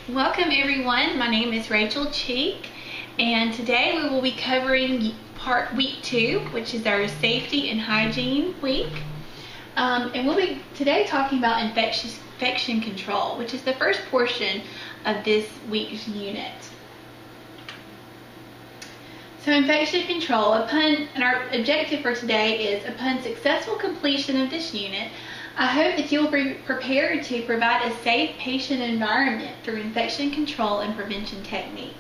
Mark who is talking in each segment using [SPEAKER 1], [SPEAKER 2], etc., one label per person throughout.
[SPEAKER 1] Welcome everyone, my name is Rachel Cheek, and today we will be covering week 2, which is our safety and hygiene week. And we'll be today talking about infection control, which is the first portion of this week's unit. So infection control, and our objective for today is upon successful completion of this unit, I hope that you'll be prepared to provide a safe patient environment through infection control and prevention techniques.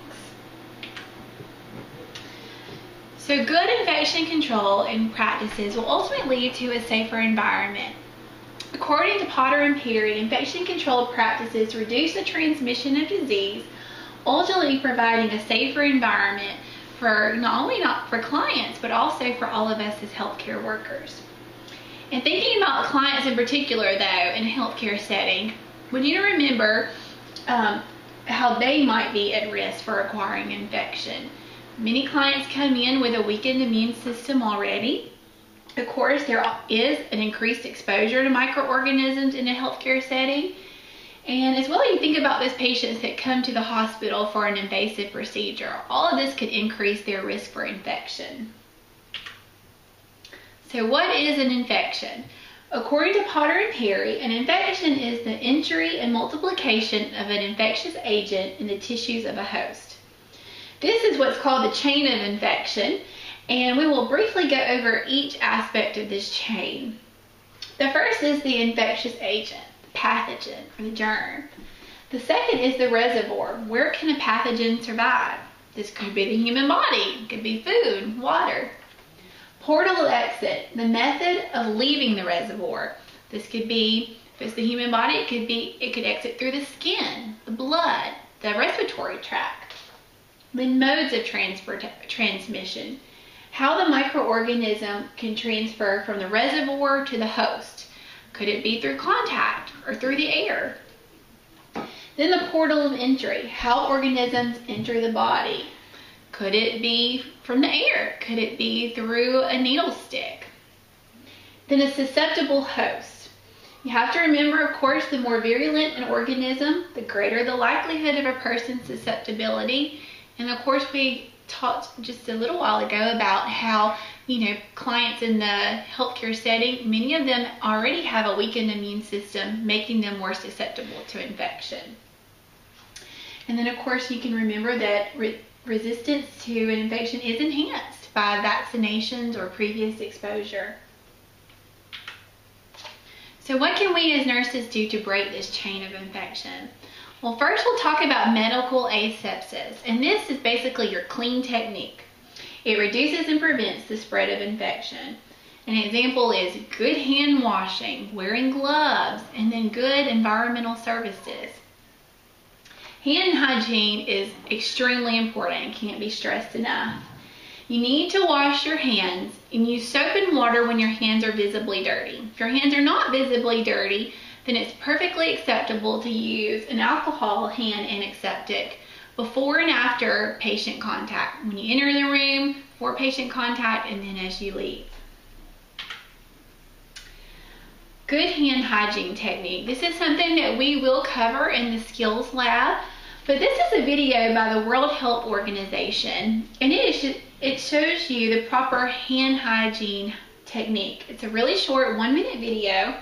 [SPEAKER 1] So good infection control and practices will ultimately lead to a safer environment. According to Potter and Perry, infection control practices reduce the transmission of disease, ultimately providing a safer environment for not for clients, but also for all of us as healthcare workers. And thinking about clients in particular, though, in a healthcare setting, we need to remember how they might be at risk for acquiring infection. Many clients come in with a weakened immune system already. Of course, there is an increased exposure to microorganisms in a healthcare setting. And as well, you think about those patients that come to the hospital for an invasive procedure. All of this could increase their risk for infection. So what is an infection? According to Potter and Perry, an infection is the entry and multiplication of an infectious agent in the tissues of a host. This is what's called the chain of infection, and we will briefly go over each aspect of this chain. The first is the infectious agent, the pathogen, or the germ. The second is the reservoir. Where can a pathogen survive? This could be the human body, it could be food, water. Portal exit, the method of leaving the reservoir. This could be, if it's the human body, it could exit through the skin, the blood, the respiratory tract. Then modes of transmission. How the microorganism can transfer from the reservoir to the host. Could it be through contact or through the air? Then the portal of entry, how organisms enter the body. Could it be from the air? Could it be through a needle stick? Then a susceptible host. You have to remember, of course, the more virulent an organism, the greater the likelihood of a person's susceptibility. And of course, we talked just a little while ago about how, clients in the healthcare setting, many of them already have a weakened immune system, making them more susceptible to infection. And then, of course, you can remember that resistance to an infection is enhanced by vaccinations or previous exposure. So what can we as nurses do to break this chain of infection? Well, first we'll talk about medical asepsis, and this is basically your clean technique. It reduces and prevents the spread of infection. An example is good hand washing, wearing gloves, and then good environmental services. Hand hygiene is extremely important and can't be stressed enough. You need to wash your hands and use soap and water when your hands are visibly dirty. If your hands are not visibly dirty, then it's perfectly acceptable to use an alcohol hand antiseptic before and after patient contact. When you enter the room, before patient contact, and then as you leave. Good hand hygiene technique. This is something that we will cover in the skills lab, but this is a video by the World Health Organization, and it shows you the proper hand hygiene technique. It's a really short 1-minute video,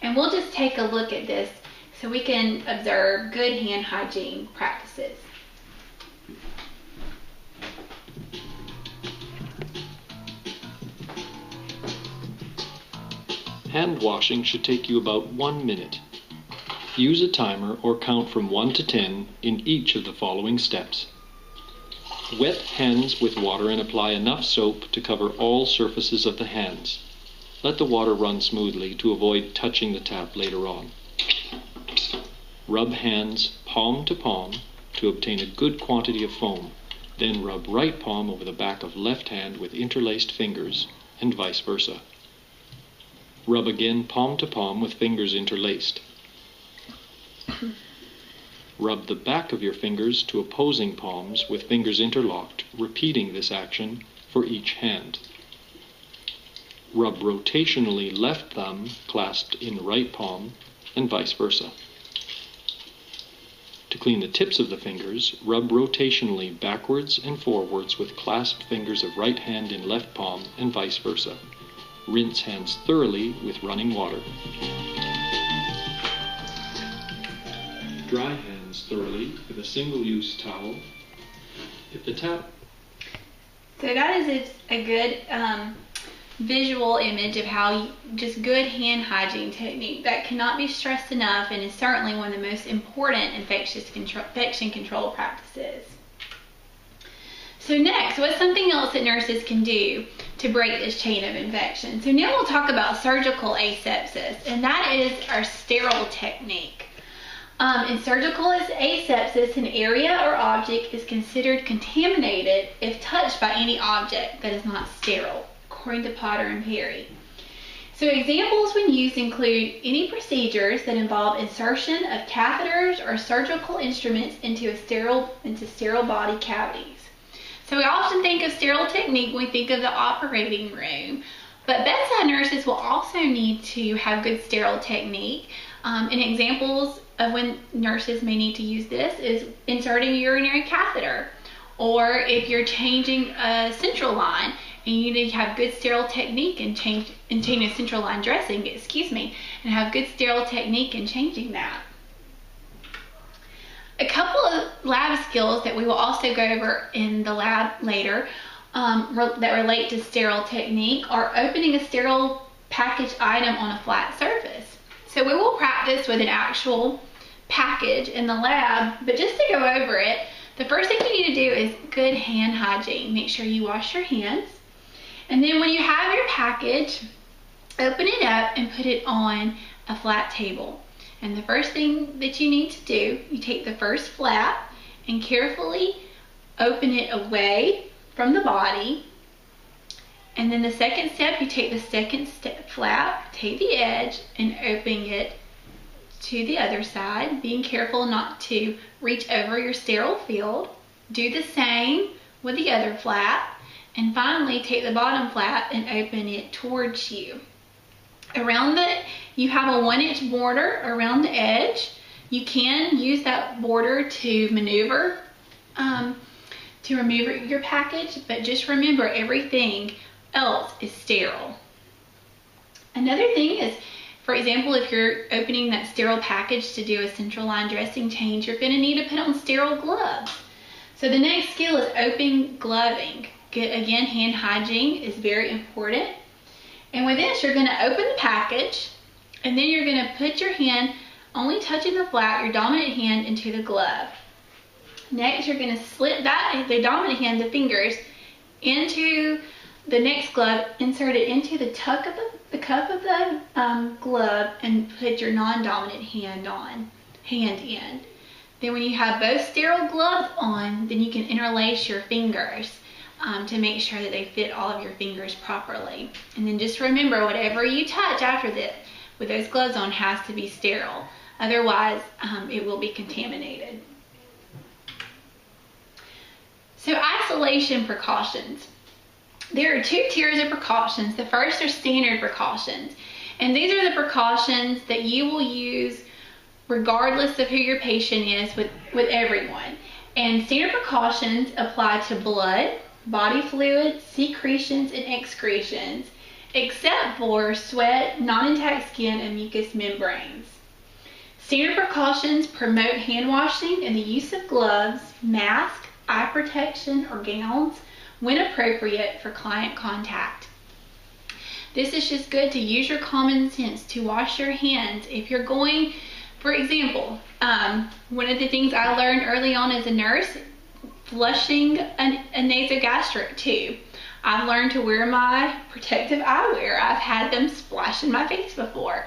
[SPEAKER 1] and we'll just take a look at this so we can observe good hand hygiene practices.
[SPEAKER 2] Hand washing should take you about 1 minute. Use a timer or count from 1 to 10 in each of the following steps. Wet hands with water and apply enough soap to cover all surfaces of the hands. Let the water run smoothly to avoid touching the tap later on. Rub hands palm to palm to obtain a good quantity of foam. Then rub right palm over the back of left hand with interlaced fingers, and vice versa. Rub again palm to palm with fingers interlaced. Rub the back of your fingers to opposing palms with fingers interlocked, repeating this action for each hand. Rub rotationally left thumb clasped in right palm, and vice versa. To clean the tips of the fingers, rub rotationally backwards and forwards with clasped fingers of right hand in left palm and vice versa. Rinse hands thoroughly with running water. Dry hands thoroughly with a single-use towel. If the tap...
[SPEAKER 1] So that is a good visual image of how just good hand hygiene technique that cannot be stressed enough, and is certainly one of the most important infection control practices. So next, what's something else that nurses can do to break this chain of infection? So now we'll talk about surgical asepsis, and that is our sterile technique. In surgical asepsis, an area or object is considered contaminated if touched by any object that is not sterile, according to Potter and Perry. So examples when used include any procedures that involve insertion of catheters or surgical instruments into sterile body cavities. So we often think of sterile technique when we think of the operating room, but bedside nurses will also need to have good sterile technique. And examples of when nurses may need to use this is inserting a urinary catheter, or if you're changing a central line and you need to have good sterile technique and changing a central line dressing, and have good sterile technique in changing that. A couple of lab skills that we will also go over in the lab later that relate to sterile technique are opening a sterile package item on a flat surface. So we will practice with an actual package in the lab, but just to go over it, the first thing you need to do is good hand hygiene. Make sure you wash your hands. And then when you have your package, open it up and put it on a flat table. And the first thing that you need to do, you take the first flap and carefully open it away from the body. And then the second step, you take the second flap, take the edge, and open it to the other side, being careful not to reach over your sterile field. Do the same with the other flap. And finally, take the bottom flap and open it towards you. You have a 1-inch border around the edge. You can use that border to maneuver, to remove your package, but just remember everything else is sterile. Another thing is, for example, if you're opening that sterile package to do a central line dressing change, you're going to need to put on sterile gloves. So the next skill is open gloving. Again, hand hygiene is very important. And with this, you're going to open the package, and then you're going to put your hand, only touching the flap, your dominant hand, into the glove. Next, you're going to slip the dominant hand, the fingers, into the next glove, insert it into the cup of the glove, and put your non-dominant hand in. Then when you have both sterile gloves on, then you can interlace your fingers to make sure that they fit all of your fingers properly. And then just remember, whatever you touch after this with those gloves on has to be sterile. Otherwise, it will be contaminated. So isolation precautions. There are 2 tiers of precautions. The first are standard precautions. And these are the precautions that you will use regardless of who your patient is with everyone. And standard precautions apply to blood, body fluids, secretions, and excretions, except for sweat, non-intact skin, and mucous membranes. Standard precautions promote hand washing and the use of gloves, mask, eye protection, or gowns when appropriate for client contact. This is just good to use your common sense to wash your hands if you're going, for example, one of the things I learned early on as a nurse, flushing a nasogastric tube. I've learned to wear my protective eyewear. I've had them splash in my face before.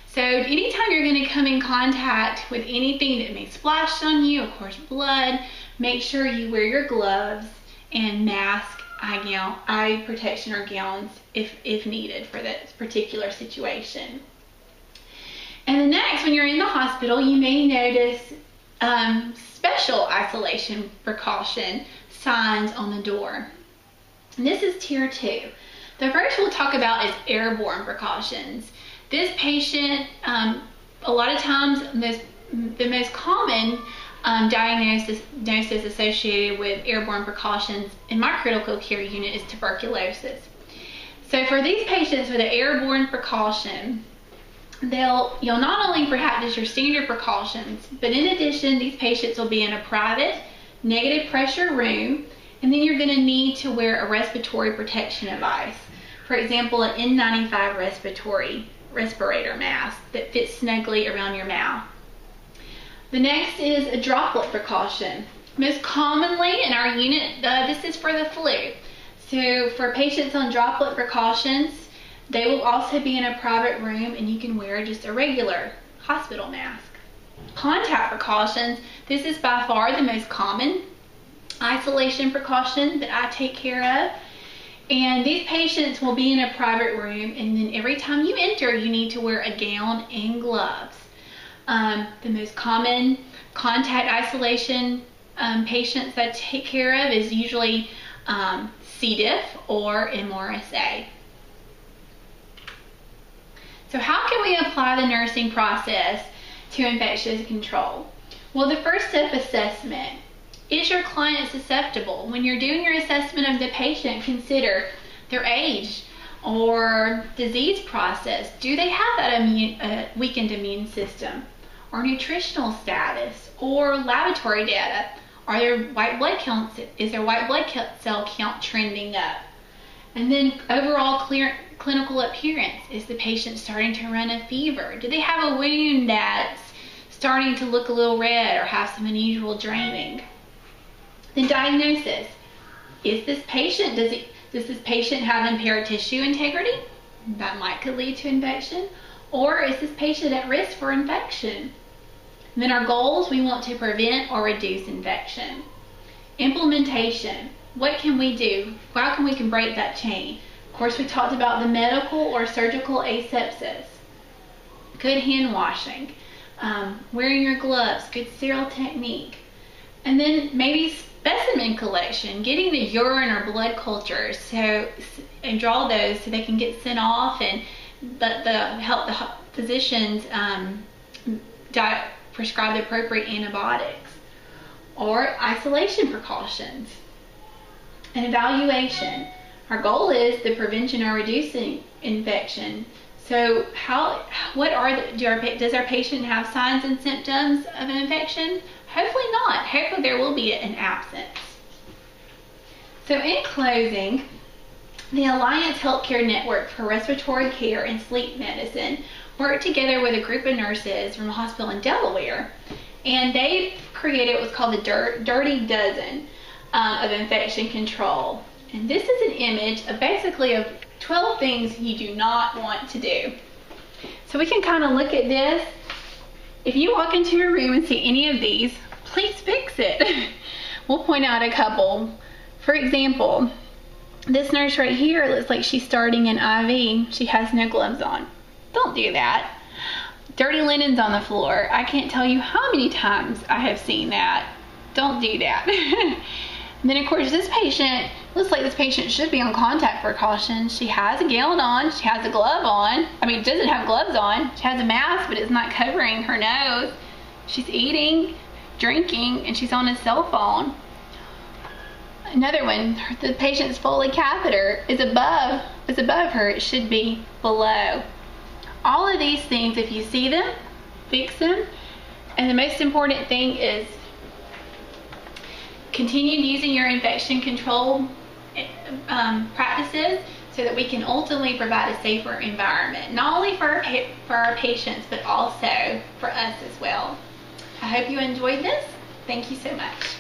[SPEAKER 1] So anytime you're going to come in contact with anything that may splash on you, of course blood, make sure you wear your gloves and mask, eye protection, or gowns if needed for that particular situation. And the next, when you're in the hospital, you may notice special isolation precaution signs on the door. And this is tier 2. The first we'll talk about is airborne precautions. This patient, a lot of times the most common diagnosis associated with airborne precautions in my critical care unit is tuberculosis. So for these patients with an airborne precaution, you'll not only practice your standard precautions, but in addition, these patients will be in a private, negative pressure room, and then you're going to need to wear a respiratory protection device. For example, an N95 respirator mask that fits snugly around your mouth. The next is a droplet precaution. Most commonly in our unit, this is for the flu. So for patients on droplet precautions, they will also be in a private room and you can wear just a regular hospital mask. Contact precautions, this is by far the most common isolation precaution that I take care of. And these patients will be in a private room, and then every time you enter, you need to wear a gown and gloves. The most common contact isolation patients I take care of is usually C. diff or MRSA. So how can we apply the nursing process to infectious control? Well, the first step, assessment. Is your client susceptible? When you're doing your assessment of the patient, consider their age or disease process. Do they have that weakened immune system? Or nutritional status? Or laboratory data? Are their white blood counts? Is their white blood cell count trending up? And then overall clinical appearance. Is the patient starting to run a fever? Do they have a wound that's starting to look a little red or have some unusual draining? The diagnosis. Is this patient, does this patient have impaired tissue integrity? That could lead to infection. Or is this patient at risk for infection? And then our goals, we want to prevent or reduce infection. Implementation. What can we do? How can we break that chain? Of course, we talked about the medical or surgical asepsis. Good hand washing. Wearing your gloves. Good sterile technique. And then maybe specimen collection, getting the urine or blood cultures and draw those so they can get sent off and help the physicians prescribe the appropriate antibiotics. Or isolation precautions. And evaluation. Our goal is the prevention or reducing infection. So does our patient have signs and symptoms of an infection? Hopefully not. Hopefully there will be an absence. So in closing, the Alliance Healthcare Network for Respiratory Care and Sleep Medicine worked together with a group of nurses from a hospital in Delaware, and they created what's called the Dirty Dozen of infection control. And this is an image of basically 12 things you do not want to do. So we can kind of look at this. If you walk into a room and see any of these, please fix it. We'll point out a couple. For example, this nurse right here looks like she's starting an IV. She has no gloves on. Don't do that. Dirty linens on the floor. I can't tell you how many times I have seen that. Don't do that. And then of course this patient, looks like this patient should be on contact precautions. She has a gown on, she has a glove on. Doesn't have gloves on. She has a mask, but it's not covering her nose. She's eating, drinking, and she's on a cell phone. Another one, the patient's Foley catheter is above her. It should be below. All of these things, if you see them, fix them. And the most important thing is continue using your infection control practices so that we can ultimately provide a safer environment, not only for our patients, but also for us as well. I hope you enjoyed this. Thank you so much.